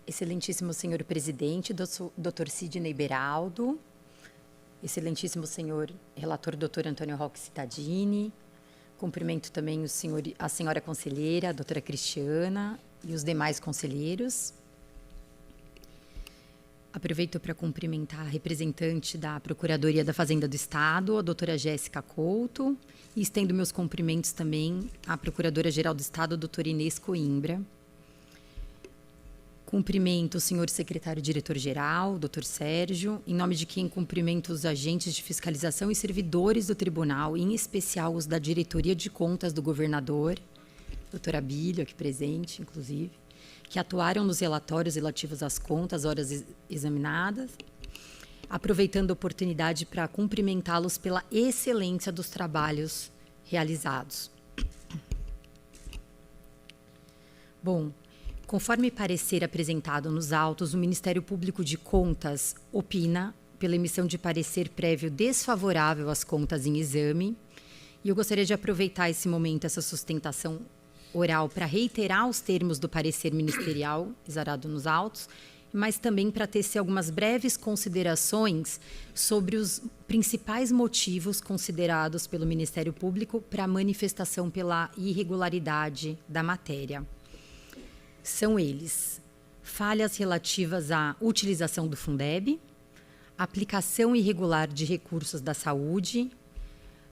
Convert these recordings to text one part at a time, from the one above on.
Excelentíssimo senhor presidente, Dr. Sidney Beraldo, excelentíssimo senhor relator, Dr. Antônio Roque Cittadini, cumprimento também a senhora conselheira, a doutora Cristiana e os demais conselheiros. Aproveito para cumprimentar a representante da Procuradoria da Fazenda do Estado, a doutora Jéssica Couto, e estendo meus cumprimentos também à Procuradora-Geral do Estado, a doutora Inês Coimbra. Cumprimento o senhor secretário-diretor-geral, doutor Sérgio, em nome de quem cumprimento os agentes de fiscalização e servidores do tribunal, em especial os da Diretoria de Contas do governador, doutora Abílio, aqui presente, inclusive, que atuaram nos relatórios relativos às contas, horas examinadas, aproveitando a oportunidade para cumprimentá-los pela excelência dos trabalhos realizados. Bom, conforme parecer apresentado nos autos, o Ministério Público de Contas opina pela emissão de parecer prévio desfavorável às contas em exame, e eu gostaria de aproveitar esse momento, essa sustentação oral, para reiterar os termos do parecer ministerial, exarado nos autos, mas também para tecer algumas breves considerações sobre os principais motivos considerados pelo Ministério Público para a manifestação pela irregularidade da matéria. São eles: falhas relativas à utilização do Fundeb, aplicação irregular de recursos da saúde,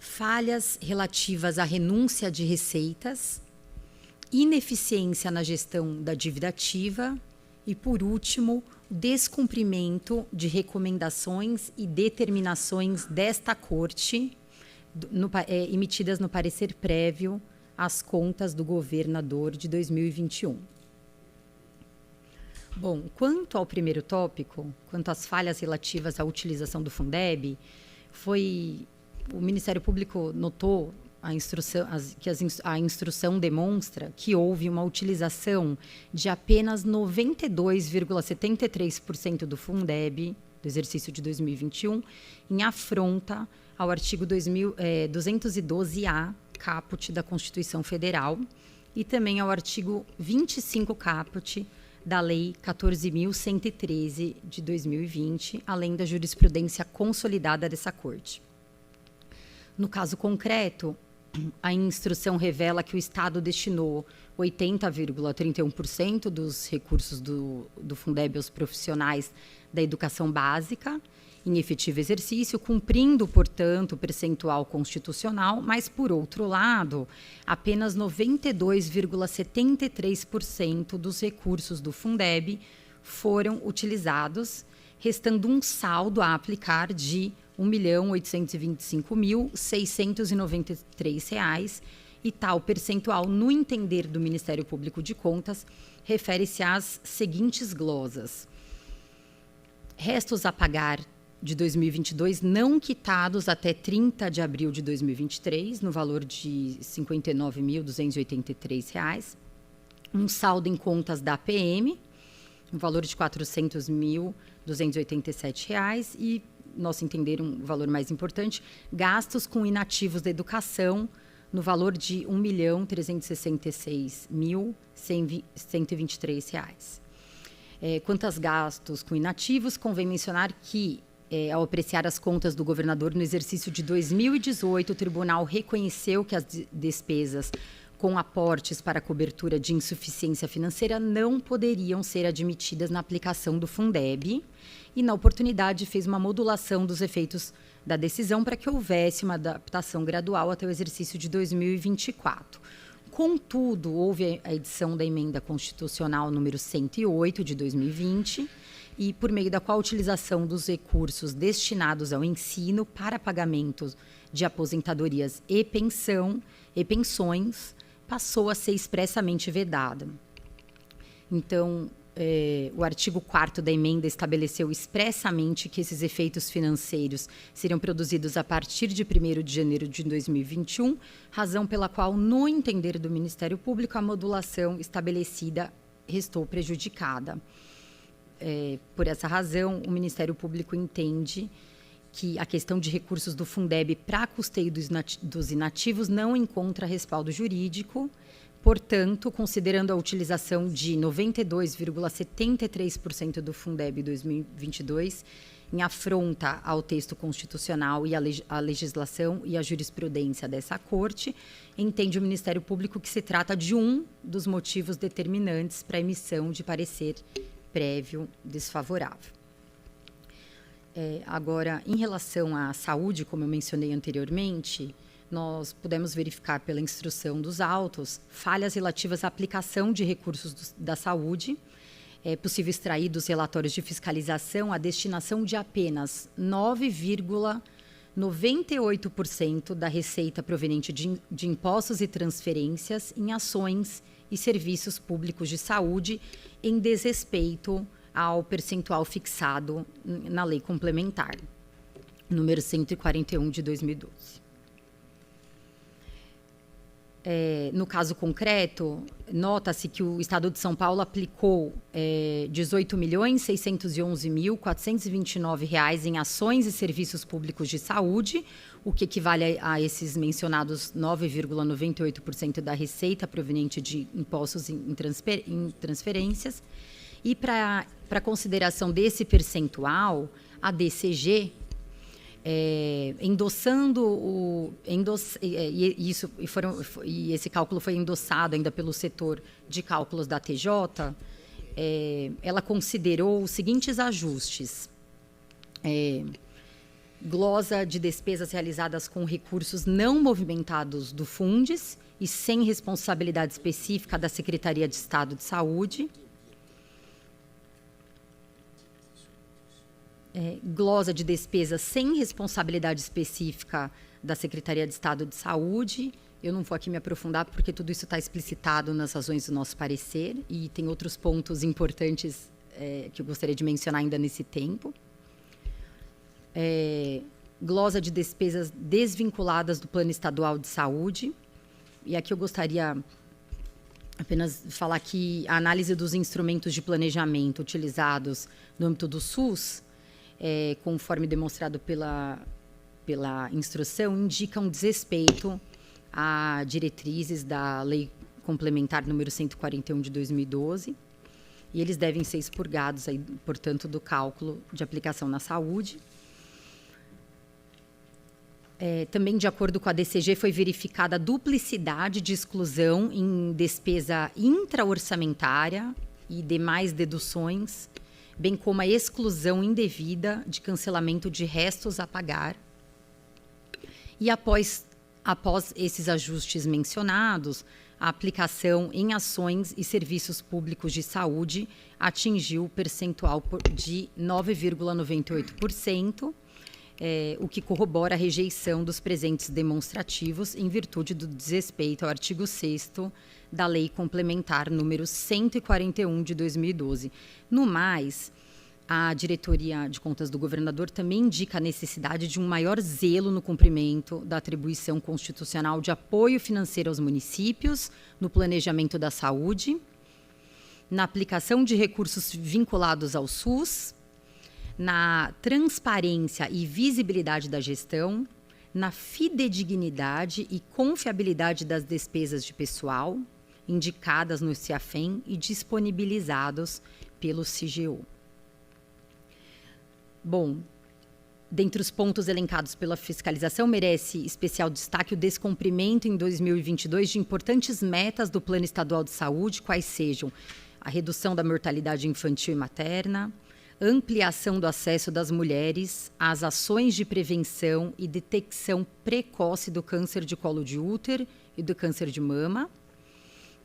falhas relativas à renúncia de receitas, ineficiência na gestão da dívida ativa e, por último, descumprimento de recomendações e determinações desta Corte emitidas no parecer prévio às contas do governador de 2021. Bom, quanto ao primeiro tópico, quanto às falhas relativas à utilização do Fundeb, o Ministério Público notou a instrução demonstra que houve uma utilização de apenas 92,73% do Fundeb do exercício de 2021 em afronta ao artigo 212-A, caput da Constituição Federal, e também ao artigo 25 caput da Lei 14.113 de 2020, além da jurisprudência consolidada dessa Corte. No caso concreto, a instrução revela que o Estado destinou 80,31% dos recursos do Fundeb aos profissionais da educação básica, em efetivo exercício, cumprindo, portanto, o percentual constitucional, mas, por outro lado, apenas 92,73% dos recursos do Fundeb foram utilizados, restando um saldo a aplicar de R$ 1.825.693, e tal percentual, no entender do Ministério Público de Contas, refere-se às seguintes glosas: restos a pagar de 2022 não quitados até 30 de abril de 2023, no valor de R$ 59.283, um saldo em contas da APM, no valor de R$ 400.287, e, nosso entender, um valor mais importante, gastos com inativos da educação, no valor de R$ 1.366.123. Quanto aos gastos com inativos, convém mencionar que, ao apreciar as contas do governador no exercício de 2018, o tribunal reconheceu que as despesas com aportes para cobertura de insuficiência financeira não poderiam ser admitidas na aplicação do Fundeb, e, na oportunidade, fez uma modulação dos efeitos da decisão para que houvesse uma adaptação gradual até o exercício de 2024. Contudo, houve a edição da Emenda Constitucional número 108 de 2020, e por meio da qual a utilização dos recursos destinados ao ensino para pagamentos de aposentadorias e pensões passou a ser expressamente vedada. Então, o artigo 4º da emenda estabeleceu expressamente que esses efeitos financeiros seriam produzidos a partir de 1º de janeiro de 2021, razão pela qual, no entender do Ministério Público, a modulação estabelecida restou prejudicada. Por essa razão, o Ministério Público entende que a questão de recursos do Fundeb para custeio dos inativos não encontra respaldo jurídico, Portanto, considerando a utilização de 92,73% do Fundeb 2022 em afronta ao texto constitucional e à legislação e à jurisprudência dessa Corte, entende o Ministério Público que se trata de um dos motivos determinantes para a emissão de parecer prévio desfavorável. Agora, em relação à saúde, como eu mencionei anteriormente, nós pudemos verificar pela instrução dos autos falhas relativas à aplicação de recursos da saúde. É possível extrair dos relatórios de fiscalização a destinação de apenas 9,98% da receita proveniente de impostos e transferências em ações e serviços públicos de saúde, em desrespeito ao percentual fixado na Lei Complementar, número 141 de 2012. No caso concreto, nota-se que o Estado de São Paulo aplicou R$ 18.611.429 em ações e serviços públicos de saúde, o que equivale a esses mencionados 9,98% da receita proveniente de impostos em transferências. E para consideração desse percentual, a DCG, e esse cálculo foi endossado ainda pelo setor de cálculos da TJ, ela considerou os seguintes ajustes. Glosa de despesas realizadas com recursos não movimentados do Fundes e sem responsabilidade específica da Secretaria de Estado de Saúde. Glosa de despesas sem responsabilidade específica da Secretaria de Estado de Saúde. Eu não vou aqui me aprofundar, porque tudo isso está explicitado nas razões do nosso parecer, e tem outros pontos importantes que eu gostaria de mencionar ainda nesse tempo. Glosa de despesas desvinculadas do Plano Estadual de Saúde. E aqui eu gostaria apenas falar que a análise dos instrumentos de planejamento utilizados no âmbito do SUS, conforme demonstrado pela instrução, indica um desrespeito a diretrizes da Lei Complementar número 141 de 2012, e eles devem ser expurgados, aí, portanto, do cálculo de aplicação na saúde. Também, de acordo com a DCG, foi verificada a duplicidade de exclusão em despesa intra-orçamentária e demais deduções, bem como a exclusão indevida de cancelamento de restos a pagar. E após esses ajustes mencionados, a aplicação em ações e serviços públicos de saúde atingiu o percentual de 9,98%, o que corrobora a rejeição dos presentes demonstrativos em virtude do desrespeito ao artigo 6º da Lei Complementar número 141 de 2012. No mais, a Diretoria de Contas do Governador também indica a necessidade de um maior zelo no cumprimento da atribuição constitucional de apoio financeiro aos municípios, no planejamento da saúde, na aplicação de recursos vinculados ao SUS, na transparência e visibilidade da gestão, na fidedignidade e confiabilidade das despesas de pessoal indicadas no CIAFEM e disponibilizados pelo CGU. Bom, dentre os pontos elencados pela fiscalização, merece especial destaque o descumprimento em 2022 de importantes metas do Plano Estadual de Saúde, quais sejam a redução da mortalidade infantil e materna, ampliação do acesso das mulheres às ações de prevenção e detecção precoce do câncer de colo de útero e do câncer de mama,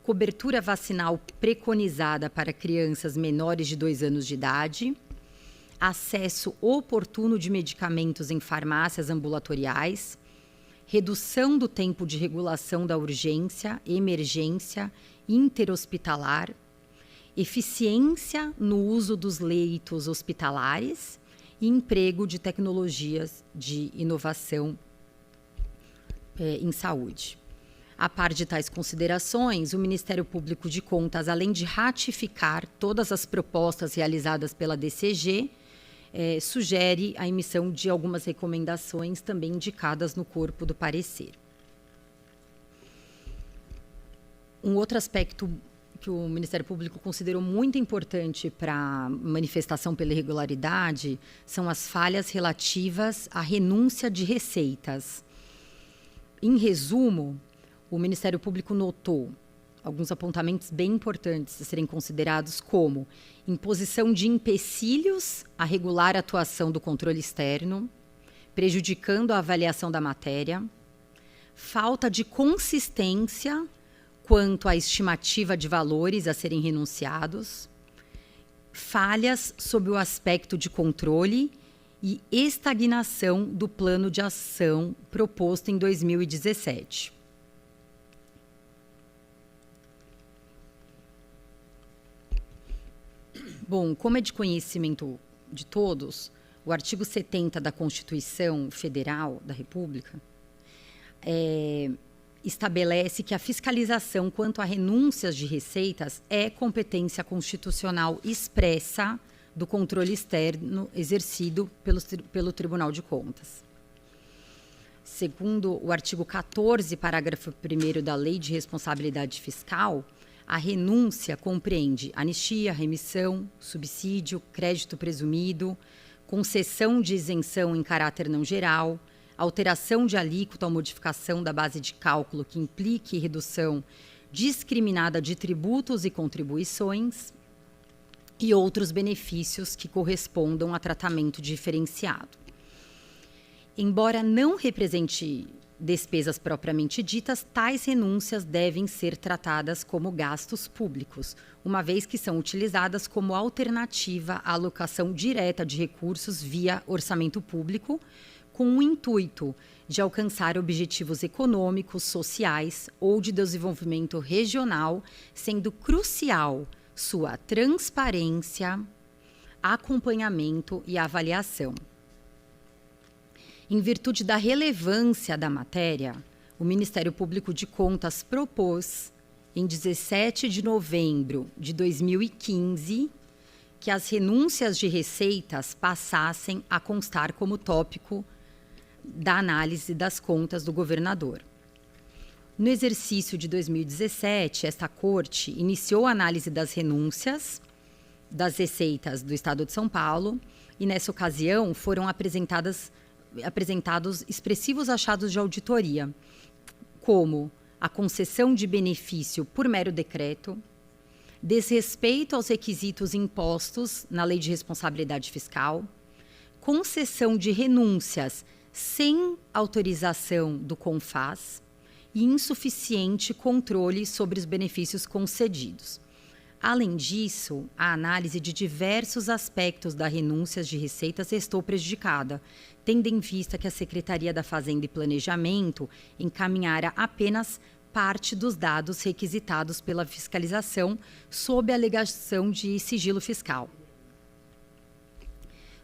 cobertura vacinal preconizada para crianças menores de 2 anos de idade, acesso oportuno de medicamentos em farmácias ambulatoriais, redução do tempo de regulação da urgência, emergência, interhospitalar, eficiência no uso dos leitos hospitalares e emprego de tecnologias de inovação em saúde. A par de tais considerações, o Ministério Público de Contas, além de ratificar todas as propostas realizadas pela DCG, sugere a emissão de algumas recomendações também indicadas no corpo do parecer. Um outro aspecto que o Ministério Público considerou muito importante para manifestação pela irregularidade são as falhas relativas à renúncia de receitas. Em resumo, o Ministério Público notou alguns apontamentos bem importantes a serem considerados, como imposição de empecilhos à regular atuação do controle externo, prejudicando a avaliação da matéria, falta de consistência quanto à estimativa de valores a serem renunciados, falhas sob o aspecto de controle e estagnação do plano de ação proposto em 2017. Bom, como é de conhecimento de todos, o artigo 70 da Constituição Federal da República estabelece que a fiscalização quanto a renúncias de receitas é competência constitucional expressa do controle externo exercido pelo Tribunal de Contas. Segundo o artigo 14, parágrafo 1º da Lei de Responsabilidade Fiscal, a renúncia compreende anistia, remissão, subsídio, crédito presumido, concessão de isenção em caráter não geral, alteração de alíquota ou modificação da base de cálculo que implique redução discriminada de tributos e contribuições e outros benefícios que correspondam a tratamento diferenciado. Embora não represente despesas propriamente ditas, tais renúncias devem ser tratadas como gastos públicos, uma vez que são utilizadas como alternativa à alocação direta de recursos via orçamento público, com o intuito de alcançar objetivos econômicos, sociais ou de desenvolvimento regional, sendo crucial sua transparência, acompanhamento e avaliação. Em virtude da relevância da matéria, o Ministério Público de Contas propôs, em 17 de novembro de 2015, que as renúncias de receitas passassem a constar como tópico da análise das contas do governador. No exercício de 2017, esta Corte iniciou a análise das renúncias das receitas do Estado de São Paulo e, nessa ocasião, foram apresentados expressivos achados de auditoria, como a concessão de benefício por mero decreto, desrespeito aos requisitos impostos na Lei de Responsabilidade Fiscal, concessão de renúncias sem autorização do CONFAS e insuficiente controle sobre os benefícios concedidos. Além disso, a análise de diversos aspectos das renúncias de receitas restou prejudicada, tendo em vista que a Secretaria da Fazenda e Planejamento encaminhara apenas parte dos dados requisitados pela fiscalização sob a alegação de sigilo fiscal.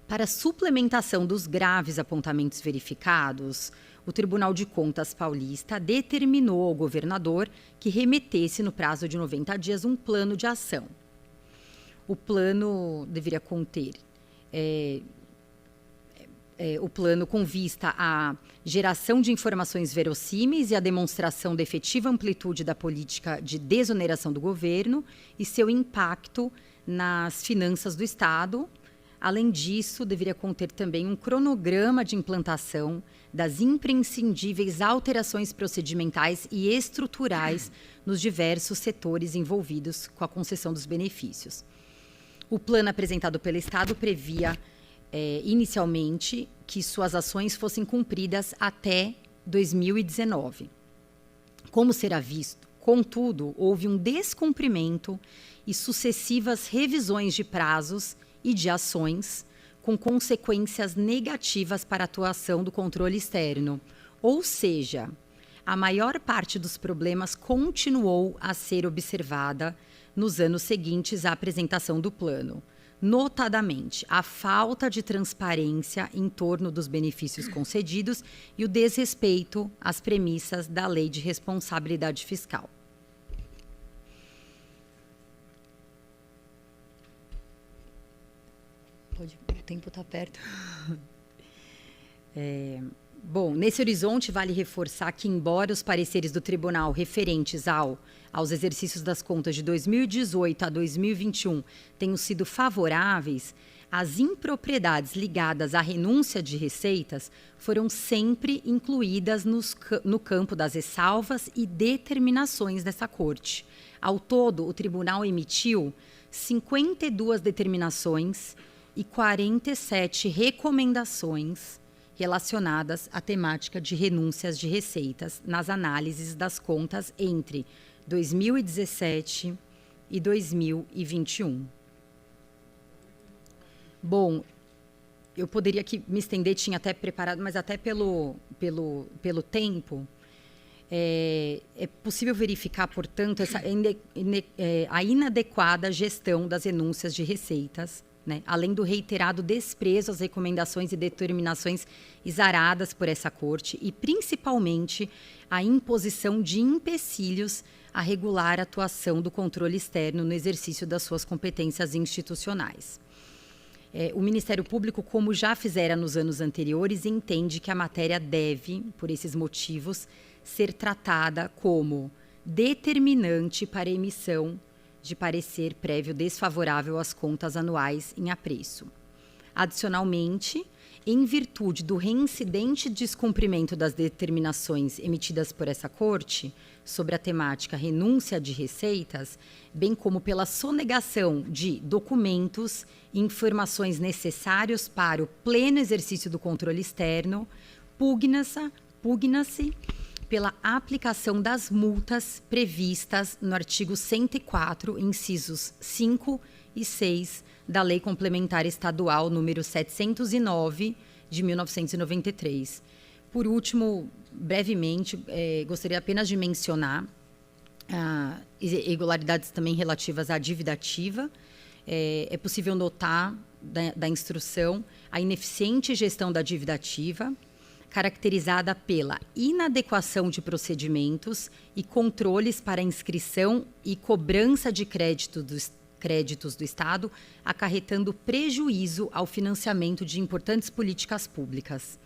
Para suplementação dos graves apontamentos verificados, o Tribunal de Contas paulista determinou ao governador que remetesse, no prazo de 90 dias, um plano de ação. O plano deveria conter o plano com vista à geração de informações verossímeis e à demonstração da efetiva amplitude da política de desoneração do governo e seu impacto nas finanças do Estado. Além disso, deveria conter também um cronograma de implantação das imprescindíveis alterações procedimentais e estruturais nos diversos setores envolvidos com a concessão dos benefícios. O plano apresentado pelo Estado previa, inicialmente, que suas ações fossem cumpridas até 2019. Como será visto, contudo, houve um descumprimento e sucessivas revisões de prazos e de ações, com consequências negativas para a atuação do controle externo. Ou seja, a maior parte dos problemas continuou a ser observada nos anos seguintes à apresentação do plano, notadamente a falta de transparência em torno dos benefícios concedidos e o desrespeito às premissas da Lei de Responsabilidade Fiscal. O tempo está perto. Bom, nesse horizonte, vale reforçar que, embora os pareceres do tribunal referentes aos exercícios das contas de 2018 a 2021 tenham sido favoráveis, as impropriedades ligadas à renúncia de receitas foram sempre incluídas no campo das ressalvas e determinações dessa Corte. Ao todo, o tribunal emitiu 52 determinações e 47 recomendações relacionadas à temática de renúncias de receitas nas análises das contas entre 2017 e 2021. Bom, eu poderia aqui me estender, tinha até preparado, mas até pelo tempo, é possível verificar, portanto, a inadequada gestão das renúncias de receitas, né? Além do reiterado desprezo às recomendações e determinações exaradas por essa Corte e, principalmente, a imposição de empecilhos a regular a atuação do controle externo no exercício das suas competências institucionais. O Ministério Público, como já fizera nos anos anteriores, entende que a matéria deve, por esses motivos, ser tratada como determinante para a emissão de parecer prévio desfavorável às contas anuais em apreço. Adicionalmente, em virtude do reincidente descumprimento das determinações emitidas por essa Corte sobre a temática renúncia de receitas, bem como pela sonegação de documentos e informações necessários para o pleno exercício do controle externo, pugna-se pela aplicação das multas previstas no artigo 104, incisos 5 e 6 da Lei Complementar Estadual número 709 de 1993. Por último, brevemente, gostaria apenas de mencionar irregularidades também relativas à dívida ativa. É possível notar da instrução a ineficiente gestão da dívida ativa, caracterizada pela inadequação de procedimentos e controles para inscrição e cobrança de créditos do Estado, acarretando prejuízo ao financiamento de importantes políticas públicas.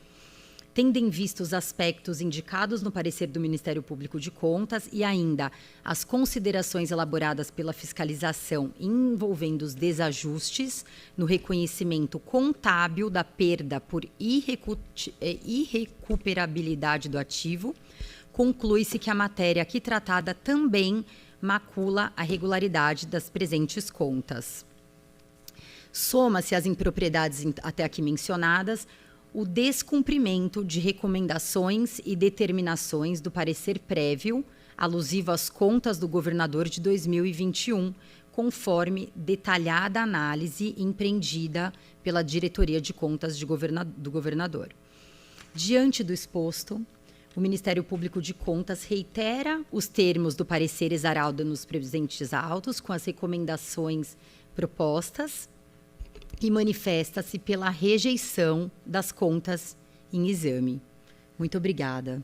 Tendo em vista os aspectos indicados no parecer do Ministério Público de Contas e ainda as considerações elaboradas pela fiscalização envolvendo os desajustes no reconhecimento contábil da perda por irrecuperabilidade do ativo, conclui-se que a matéria aqui tratada também macula a regularidade das presentes contas. Soma-se às impropriedades até aqui mencionadas o descumprimento de recomendações e determinações do parecer prévio alusivo às contas do governador de 2021, conforme detalhada análise empreendida pela Diretoria de Contas do governador. Diante do exposto, o Ministério Público de Contas reitera os termos do parecer exarado nos presentes autos com as recomendações propostas e manifesta-se pela rejeição das contas em exame. Muito obrigada.